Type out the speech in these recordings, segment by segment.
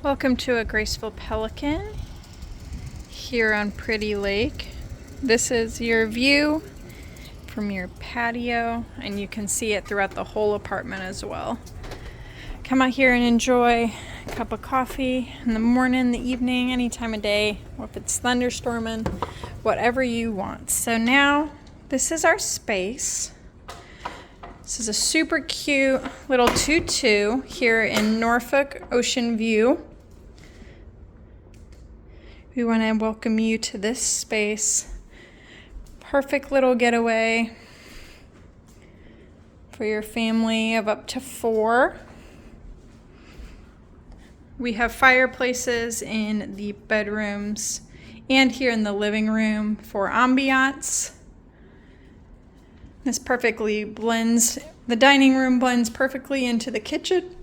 Welcome to a Graceful Pelican here on Pretty Lake. This is your view from your patio, and you can see it throughout the whole apartment as well. Come out here and enjoy a cup of coffee in the morning, the evening, any time of day, or if it's thunderstorming, whatever you want. So now, this is our space. This is a super cute little 2-2 here in Norfolk Ocean View. We want to welcome you to this space. Perfect little getaway for your family of up to 4. We have fireplaces in the bedrooms and here in the living room for ambiance. This perfectly blends, the dining room blends perfectly into the kitchen.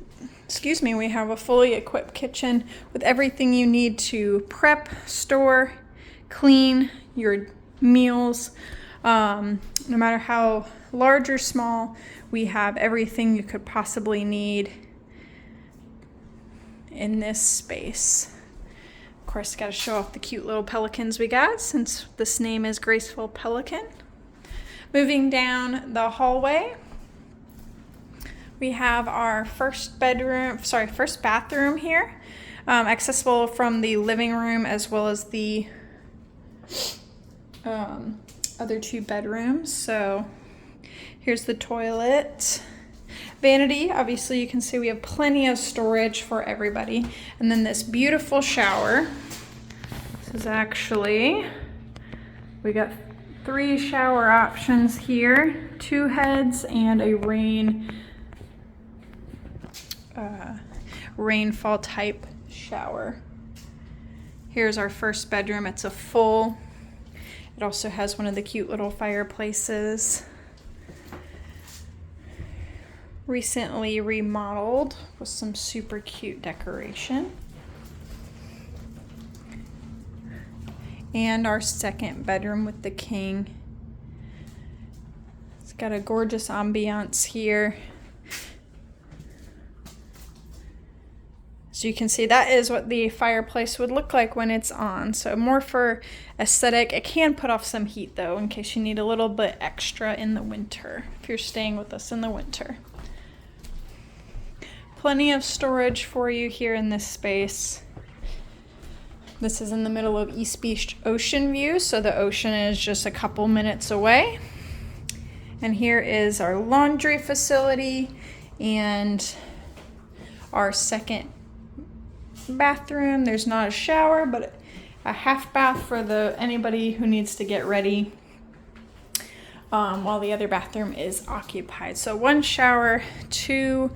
We have a fully equipped kitchen with everything you need to prep, store, clean your meals. No matter how large or small, we have everything you could possibly need in this space. Of course, got to show off the cute little pelicans we got since this name is Graceful Pelican. Moving down the hallway, we have our first bathroom here, accessible from the living room as well as the other 2 bedrooms. So here's the toilet. Vanity, obviously you can see we have plenty of storage for everybody. And then this beautiful shower. This is actually, we got 3 shower options here, 2 heads and a rainfall type shower. Here's our first bedroom. It's a full. It also has one of the cute little fireplaces. Recently remodeled with some super cute decoration. And our second bedroom with the king. It's got a gorgeous ambiance here. So you can see that is what the fireplace would look like when it's on. So more for aesthetic. It can put off some heat though, in case you need a little bit extra in the winter, if you're staying with us in the winter. Plenty of storage for you here in this space. This is in the middle of East Beach Ocean View, so the ocean is just a couple minutes away. And here is our laundry facility and our second bathroom. There's not a shower, but a half bath for anybody who needs to get ready while the other bathroom is occupied. So 1 shower, 2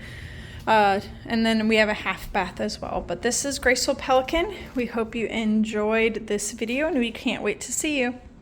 and then we have a half bath as well. But this is Graceful Pelican. We hope you enjoyed this video and we can't wait to see you.